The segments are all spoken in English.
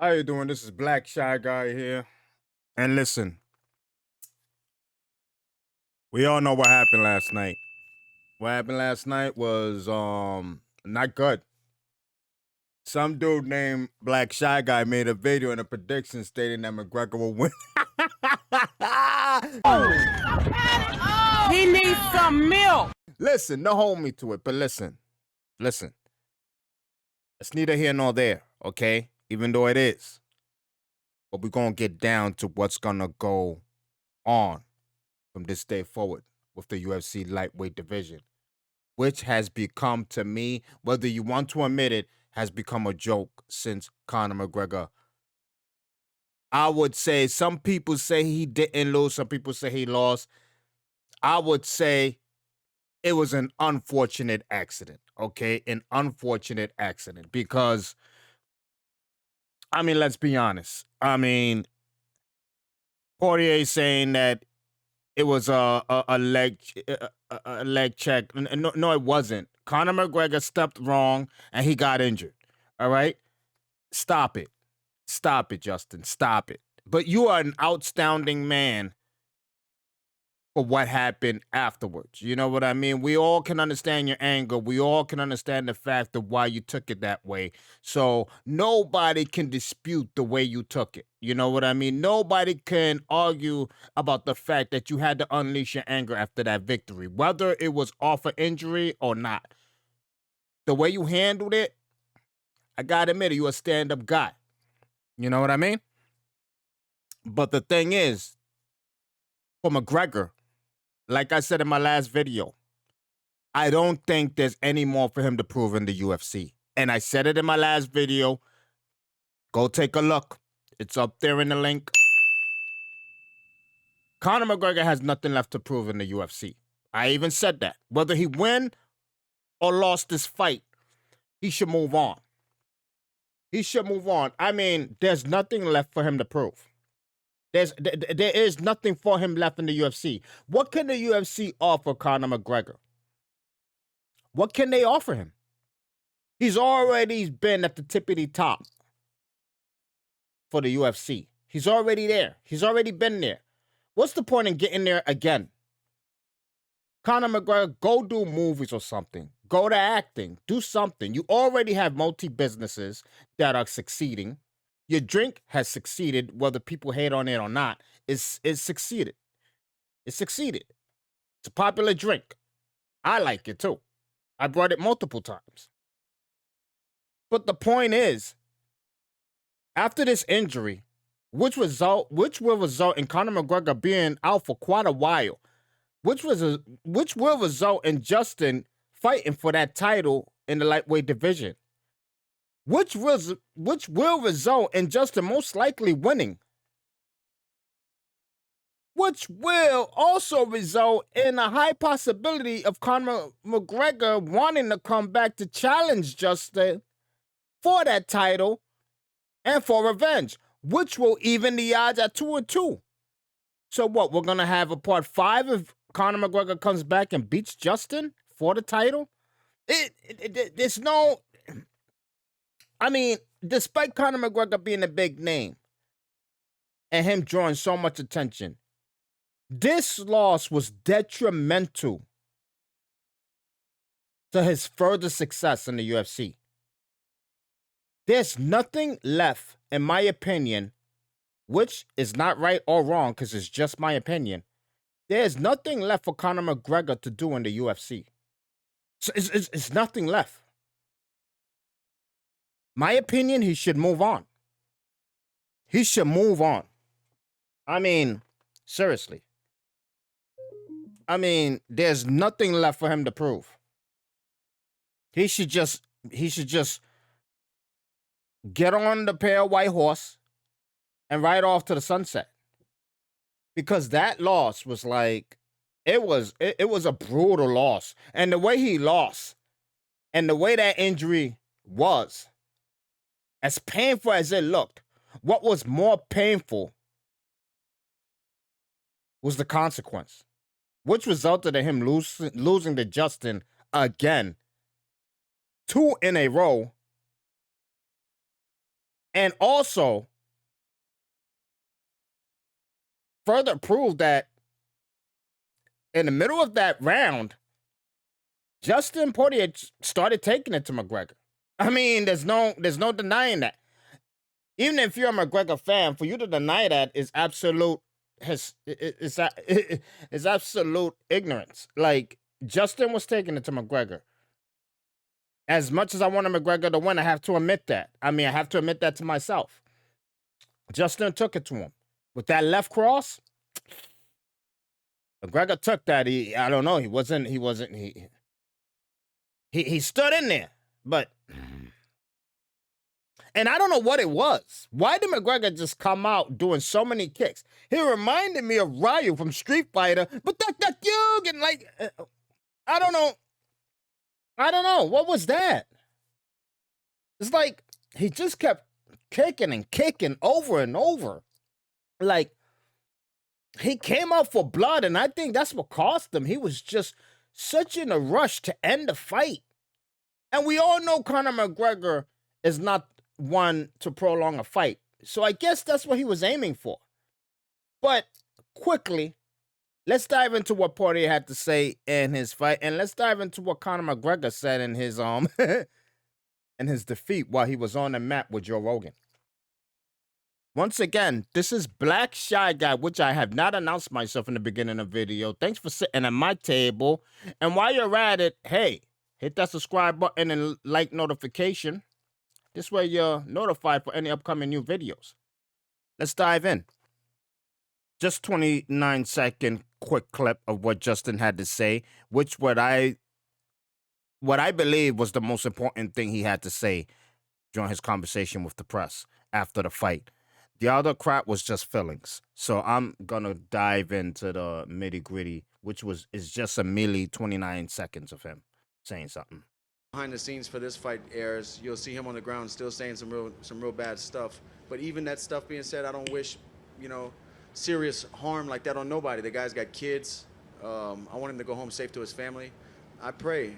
How you doing? This is Black Shy Guy here. And listen, we all know what happened last night. What happened last night was not good. Some dude named Black Shy Guy made a video and a prediction stating that McGregor will win. He needs some milk. Listen, don't hold me to it, but listen. It's neither here nor there, okay? Even though it is. But we're going to get down to what's going to go on from this day forward with the UFC lightweight division, which has become, to me, whether you want to admit it, has become a joke since Conor McGregor. I would say some people say he didn't lose. Some people say he lost. I would say it was an unfortunate accident, okay? An unfortunate accident because, let's be honest. Poirier saying that it was a leg check. No, it wasn't. Conor McGregor stepped wrong and he got injured. All right? Stop it. Stop it, Justin. Stop it. But you are an outstanding man for what happened afterwards. You know what I mean? We all can understand your anger. We all can understand the fact of why you took it that way. So nobody can dispute the way you took it. You know what I mean? Nobody can argue about the fact that you had to unleash your anger after that victory, whether it was off an injury or not. The way you handled it, I gotta admit, you're a stand-up guy. You know what I mean? But the thing is, for McGregor, like I said in my last video, I don't think there's any more for him to prove in the UFC. And I said it in my last video. Go take a look. It's up there in the link. Conor McGregor has nothing left to prove in the UFC. I even said that. Whether he win or lost this fight, he should move on. He should move on. There's nothing left for him to prove. There is nothing for him left in the UFC. What can the UFC offer Conor McGregor? What can they offer him? He's already been at the tippity top for the UFC. He's already there. He's already been there. What's the point in getting there again? Conor McGregor, go do movies or something. Go to acting. Do something. You already have multi-businesses that are succeeding. Your drink has succeeded, whether people hate on it or not. It's succeeded. It succeeded. It's a popular drink. I like it too. I brought it multiple times. But the point is, after this injury, which will result in Conor McGregor being out for quite a while, which will result in Justin fighting for that title in the lightweight division, which will result in Justin most likely winning, which will also result in a high possibility of Conor McGregor wanting to come back to challenge Justin for that title and for revenge, which will even the odds at 2-2. So what, we're going to have a part 5 if Conor McGregor comes back and beats Justin for the title? There's no... despite Conor McGregor being a big name and him drawing so much attention, this loss was detrimental to his further success in the UFC. There's nothing left, in my opinion, which is not right or wrong because it's just my opinion. There's nothing left for Conor McGregor to do in the UFC. So it's nothing left. My opinion, he should move on. He should move on. Seriously. There's nothing left for him to prove. He should just get on the pale white horse and ride off to the sunset. Because that loss was it was a brutal loss. And the way he lost and the way that injury was, as painful as it looked, what was more painful was the consequence, which resulted in him losing to Justin again, 2 in a row, And also further proved that in the middle of that round, Justin Poirier started taking it to McGregor. I mean, there's no denying that. Even if you're a McGregor fan, for you to deny that is absolute is absolute ignorance. Like, Justin was taking it to McGregor. As much as I wanted McGregor to win, I have to admit that. I mean, I have to admit that to myself. Justin took it to him with that left cross. McGregor took that. I don't know. He stood in there, but. And I don't know what it was. Why did McGregor just come out doing so many kicks? He reminded me of Ryu from Street Fighter, but that you and like, I don't know. What was that? It's like he just kept kicking and kicking over and over. Like, he came out for blood, and I think that's what cost him. He was just such in a rush to end the fight. And we all know Conor McGregor is not one to prolong a fight. So I guess that's what he was aiming for. But quickly, let's dive into what Poirier had to say in his fight, and let's dive into what Conor McGregor said in his in his defeat while he was on the mat with Joe Rogan. Once again, this is Black Shy Guy, which I have not announced myself in the beginning of the video. Thanks for sitting at my table. And while you're at it, hey, hit that subscribe button and like notification. This way you're notified for any upcoming new videos. Let's dive in. Just 29-second quick clip of what Justin had to say, which what I believe was the most important thing he had to say during his conversation with the press after the fight. The other crap was just feelings. So I'm gonna dive into the nitty-gritty, which is just a merely 29 seconds of him saying something. Behind the scenes for this fight airs, you'll see him on the ground still saying some real bad stuff. But even that stuff being said, I don't wish, serious harm like that on nobody. The guy's got kids. I want him to go home safe to his family. I pray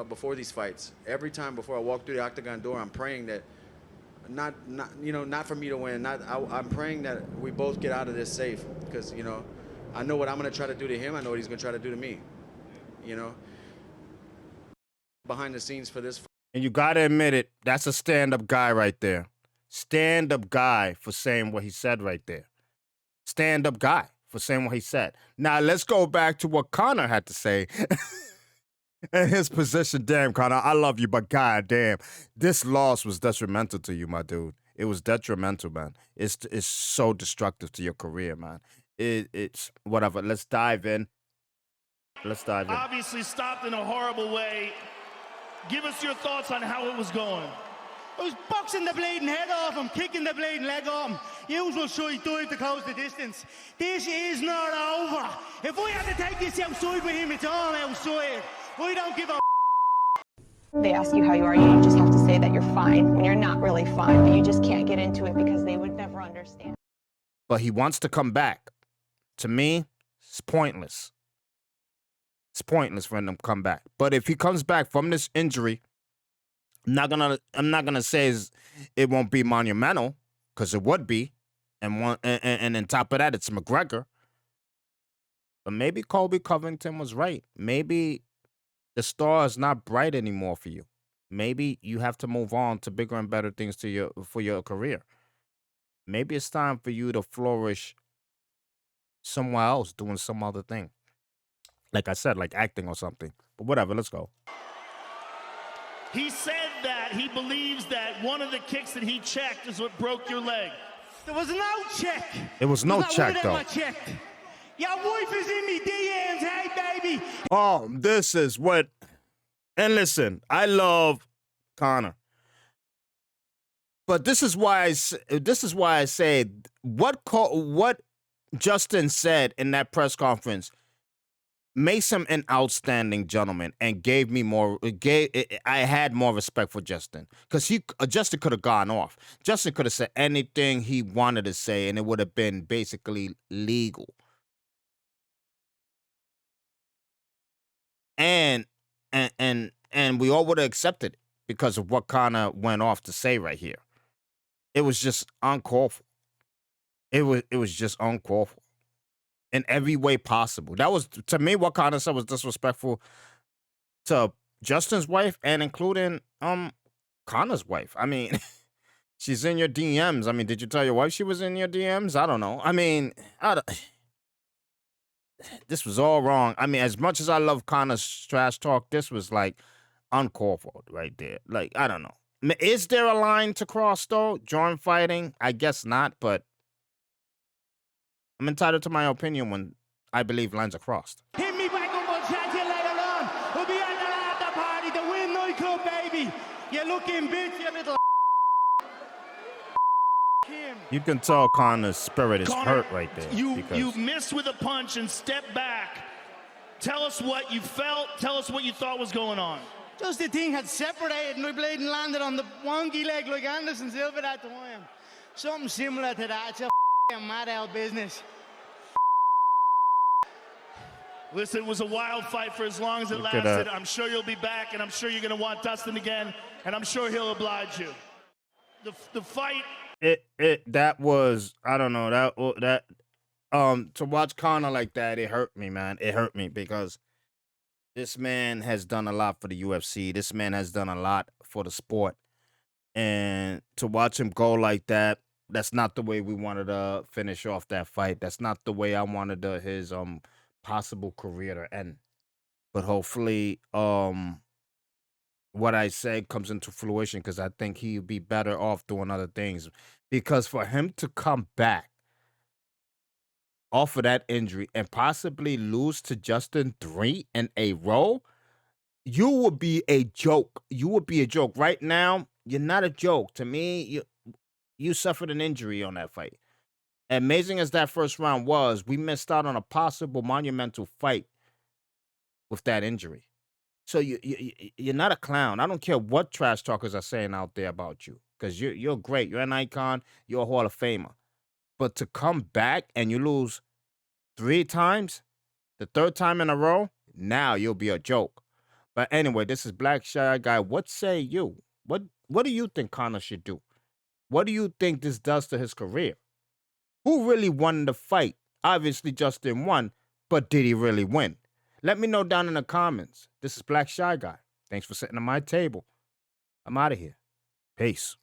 before these fights. Every time before I walk through the octagon door, I'm praying that not for me to win. I'm praying that we both get out of this safe, because I know what I'm gonna try to do to him. I know what he's gonna try to do to me. Behind the scenes for this. And you gotta admit it, that's a stand-up guy right there. Stand-up guy for saying what he said right there. Stand-up guy for saying what he said. Now let's go back to what Conor had to say. In his position, damn, Conor, I love you, but goddamn, this loss was detrimental to you, my dude. It was detrimental, man. It's so destructive to your career, man. It's whatever. Let's dive in. Obviously stopped in a horrible way. Give us your thoughts on how it was going. I was boxing the bleeding head off him, kicking the bleeding leg off him. Usual side dive to close the distance. This is not over. If we have to take this outside with him, it's all outside. We don't give a. They ask you how you are, you just have to say that you're fine when you're not really fine, but you just can't get into it because they would never understand. But he wants to come back. To me, it's pointless. It's pointless for him to come back. But if he comes back from this injury, I'm not gonna say it won't be monumental, because it would be, and on top of that, it's McGregor. But maybe Colby Covington was right. Maybe the star is not bright anymore for you. Maybe you have to move on to bigger and better things for your career. Maybe it's time for you to flourish somewhere else, doing some other thing. Like I said, like acting or something. But whatever, let's go. He said that he believes that one of the kicks that he checked is what broke your leg. There was no check. It was no check, though. Your wife is in me DMs, hey, baby. Oh, this is what... And listen, I love Conor. But this is why I say what Justin said in that press conference makes him an outstanding gentleman and I had more respect for Justin, because Justin could have gone off. Justin could have said anything he wanted to say, and it would have been basically legal. And we all would have accepted it because of what Conor went off to say right here. it was just uncalled for. It was just uncalled for in every way possible. That was, to me, what Conor said was disrespectful to Justin's wife and including Conor's wife. I mean, she's in your DMs. I mean, did you tell your wife she was in your DMs? I don't know. I mean, this was all wrong. I mean, as much as I love Conor's trash talk, this was like uncalled for right there. Like, I don't know. Is there a line to cross though? Joint fighting? I guess not, but I'm entitled to my opinion when I believe lines are crossed. Hit me back up on chat you later on. We'll be at the after party, the Win nightclub, baby. You looking bitch, you little Kim. You can tell Conor's spirit is Conor, hurt right there. You missed with a punch and stepped back. Tell us what you felt. Tell us what you thought was going on. Just the thing had separated and my blade and landed on the wonky leg like Anderson Silva that time. Something similar to that. It's a mad out business. Listen, it was a wild fight for as long as it lasted. I'm sure you'll be back, and I'm sure you're going to want Dustin again, and I'm sure he'll oblige you. The fight. That was, I don't know, that to watch Conor like that, it hurt me, man. It hurt me because this man has done a lot for the UFC. This man has done a lot for the sport. And to watch him go like that, that's not the way we wanted to finish off that fight. That's not the way I wanted his possible career to end. But hopefully what I said comes into fruition, because I think he'd be better off doing other things. Because for him to come back off of that injury and possibly lose to Justin 3 in a row, you would be a joke. You would be a joke. Right now, you're not a joke. To me, you suffered an injury on that fight. Amazing as that first round was, we missed out on a possible monumental fight with that injury. So you're not a clown. I don't care what trash talkers are saying out there about you, because you're great. You're an icon. You're a Hall of Famer. But to come back and you lose 3 times, the 3rd time in a row, now you'll be a joke. But anyway, this is Black Shy Guy. What say you? What do you think Conor should do? What do you think this does to his career? Who really won the fight? Obviously, Justin won, but did he really win? Let me know down in the comments. This is Black Shy Guy. Thanks for sitting at my table. I'm out of here. Peace.